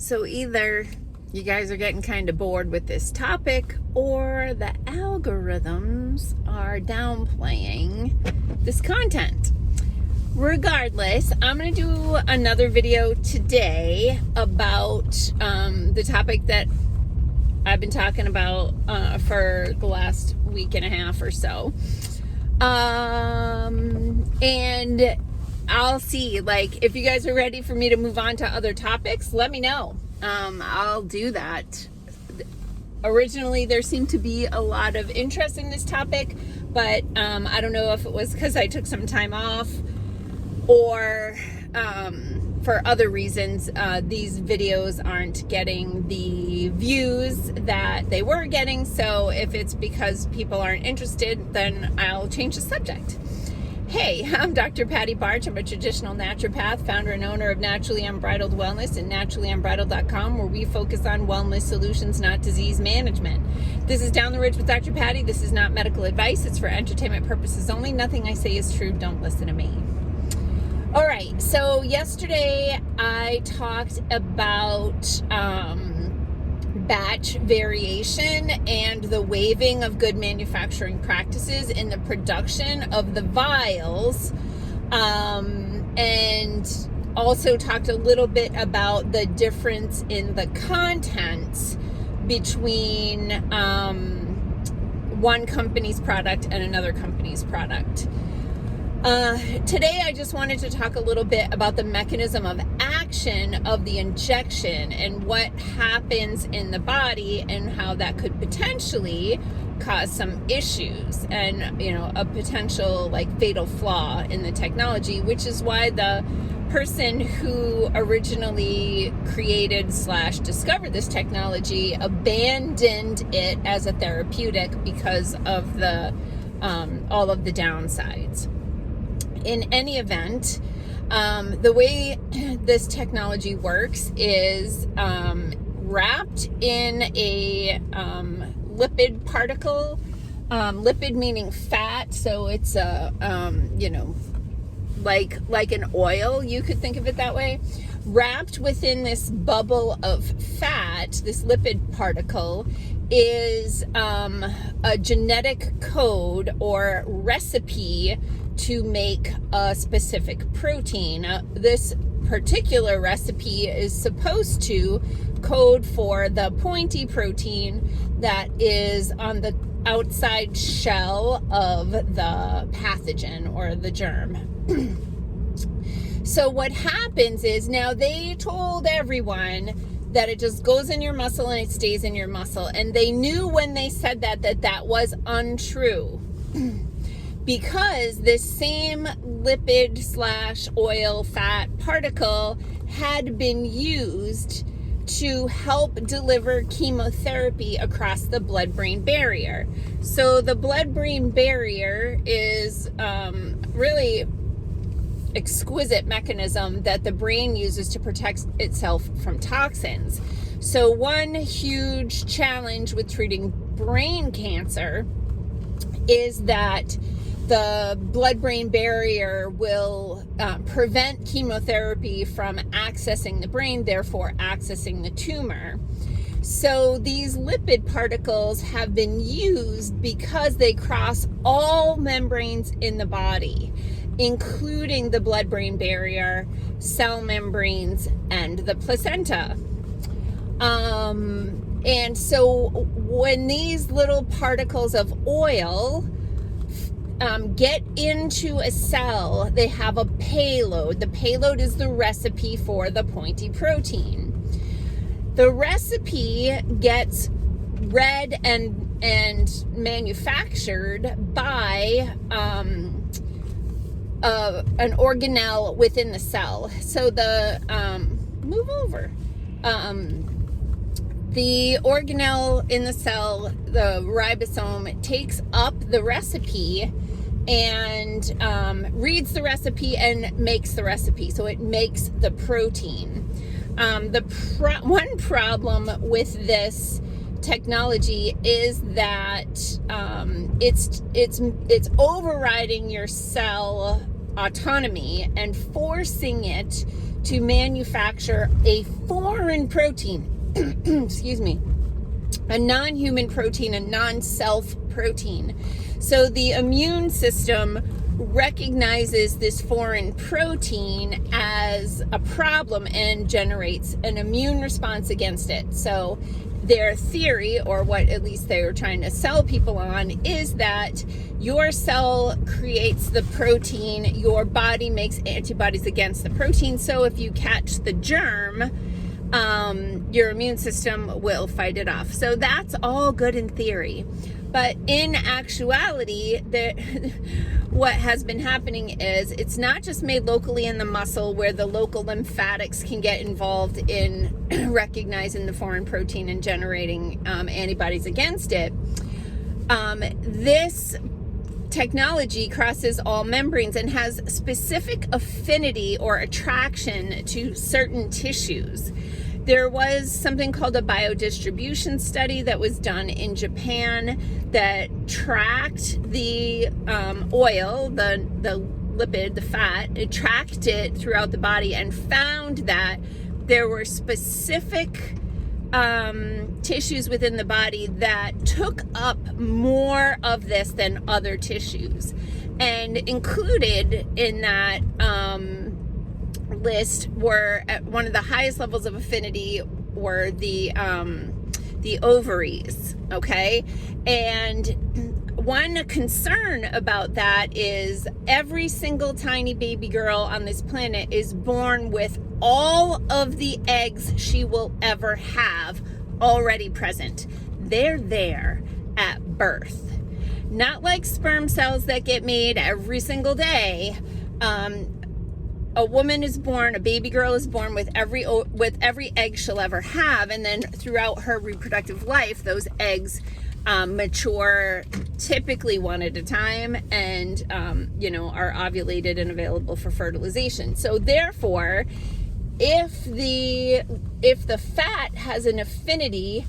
So either you guys are getting kind of bored with this topic, or the algorithms are downplaying this content. Regardless, I'm going to do another video today about the topic that I've been talking about for the last week and a half or so. And I'll see, like, if you guys are ready for me to move on to other topics, let me know. I'll do that. Originally, there seemed to be a lot of interest in this topic, but I don't know if it was because I took some time off or for other reasons. These videos aren't getting the views that they were getting. So if it's because people aren't interested, then I'll change the subject. Hey, I'm Dr. Patty Barch. I'm a traditional naturopath, founder and owner of Naturally Unbridled Wellness and naturallyunbridled.com, where we focus on wellness solutions, not disease management. This is Down the Ridge with Dr. Patty. This is not medical advice. It's for entertainment purposes only. Nothing I say is true. Don't listen to me. All right. So yesterday I talked about batch variation and the waiving of good manufacturing practices in the production of the vials, and also talked a little bit about the difference in the contents between one company's product and another company's product. Today I just wanted to talk a little bit about the mechanism of action of the injection and what happens in the body and how that could potentially cause some issues and, you know, a potential like fatal flaw in the technology, which is why the person who originally created / discovered this technology abandoned it as a therapeutic because of the all of the downsides. In any event, the way this technology works is wrapped in a lipid particle, lipid meaning fat, so it's a, like an oil, you could think of it that way. Wrapped within this bubble of fat, this lipid particle is a genetic code or recipe to make a specific protein. This particular recipe is supposed to code for the pointy protein that is on the outside shell of the pathogen or the germ. So what happens is, now they told everyone that it just goes in your muscle and it stays in your muscle. And they knew when they said that was untrue. Because this same lipid / oil fat particle had been used to help deliver chemotherapy across the blood-brain barrier. So the blood-brain barrier is really exquisite mechanism that the brain uses to protect itself from toxins. So one huge challenge with treating brain cancer is that the blood-brain barrier will prevent chemotherapy from accessing the brain, therefore accessing the tumor. So these lipid particles have been used because they cross all membranes in the body, including the blood-brain barrier, cell membranes, and the placenta. And so when these little particles of oil get into a cell, they have a payload. The payload is the recipe for the pointy protein. The recipe gets read and manufactured by an organelle within the cell. So the the organelle in the cell, the ribosome, takes up the recipe and reads the recipe and makes the recipe. So it makes the protein. One problem with this technology is that it's overriding your cell autonomy and forcing it to manufacture a foreign protein, excuse me, a non-human protein, a non-self protein. So the immune system recognizes this foreign protein as a problem and generates an immune response against it. So their theory, or what at least they were trying to sell people on, is that your cell creates the protein, your body makes antibodies against the protein, so if you catch the germ, your immune system will fight it off. So that's all good in theory. But in actuality, what has been happening is it's not just made locally in the muscle where the local lymphatics can get involved in recognizing the foreign protein and generating antibodies against it. This technology crosses all membranes and has specific affinity or attraction to certain tissues. There was something called a biodistribution study that was done in Japan that tracked the oil, the lipid, the fat. It tracked it throughout the body and found that there were specific tissues within the body that took up more of this than other tissues. And included in that list were, at one of the highest levels of affinity, were the ovaries, okay? And one concern about that is every single tiny baby girl on this planet is born with all of the eggs she will ever have already present. They're there at birth. Not like sperm cells that get made every single day. A woman is born, a baby girl is born with every egg she'll ever have, and then throughout her reproductive life, those eggs mature typically one at a time, and are ovulated and available for fertilization. So therefore, if the fat has an affinity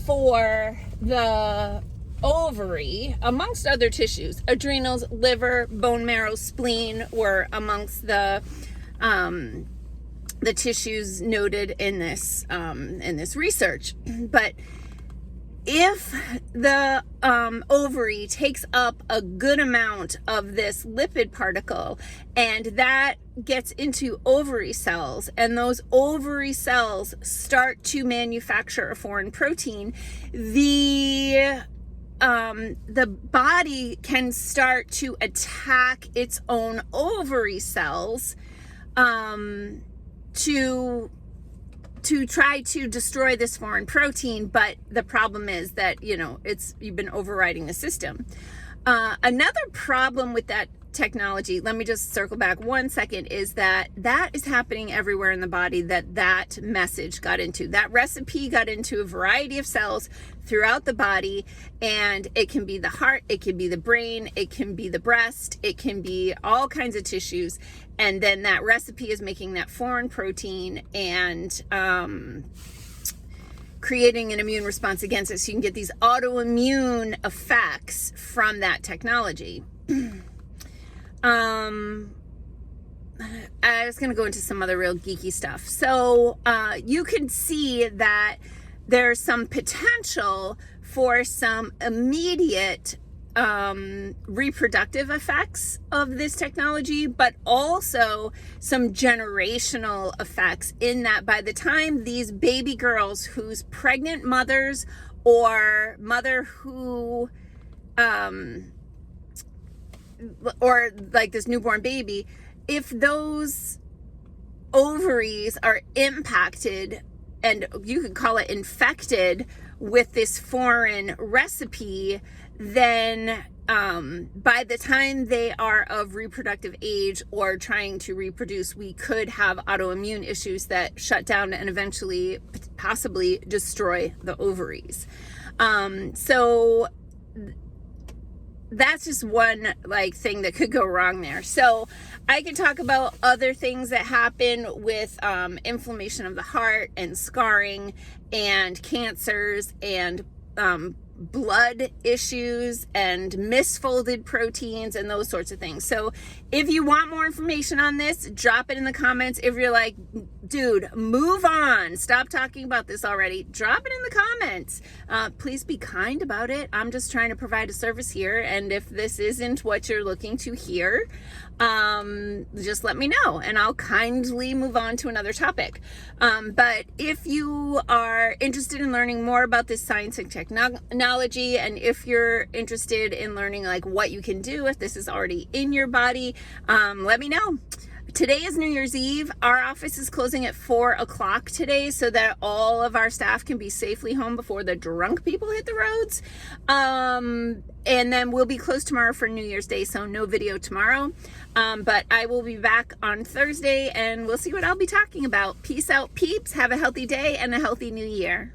for the ovary, amongst other tissues, adrenals, liver, bone marrow, spleen were amongst the tissues noted in this research. But if the ovary takes up a good amount of this lipid particle and that gets into ovary cells, and those ovary cells start to manufacture a foreign protein, the body can start to attack its own ovary cells to try to destroy this foreign protein. But the problem is that, you've been overriding the system. Another problem with that technology, let me just circle back 1 second, is that is happening everywhere in the body, that message got into. That recipe got into a variety of cells throughout the body, and it can be the heart, it can be the brain, it can be the breast, it can be all kinds of tissues. And then that recipe is making that foreign protein and creating an immune response against it. So you can get these autoimmune effects from that technology. I was going to go into some other real geeky stuff. So you can see that there's some potential for some immediate reproductive effects of this technology, but also some generational effects, in that by the time these baby girls whose pregnant mothers or mother who or like this newborn baby, if those ovaries are impacted, and you could call it infected, with this foreign recipe, then by the time they are of reproductive age or trying to reproduce, we could have autoimmune issues that shut down and eventually possibly destroy the ovaries. So that's just one thing that could go wrong there. So I could talk about other things that happen with inflammation of the heart and scarring and cancers and blood issues and misfolded proteins and those sorts of things. So if you want more information on this, drop it in the comments. If you're like, dude, move on, stop talking about this already, drop it in the comments. Please be kind about it. I'm just trying to provide a service here, and if this isn't what you're looking to hear, just let me know and I'll kindly move on to another topic. But if you are interested in learning more about this science and technology, and if you're interested in learning like what you can do if this is already in your body, let me know. Today is New Year's Eve. Our office is closing at 4 o'clock today so that all of our staff can be safely home before the drunk people hit the roads. And then we'll be closed tomorrow for New Year's Day, so no video tomorrow. But I will be back on Thursday and we'll see what I'll be talking about. Peace out, peeps. Have a healthy day and a healthy new year.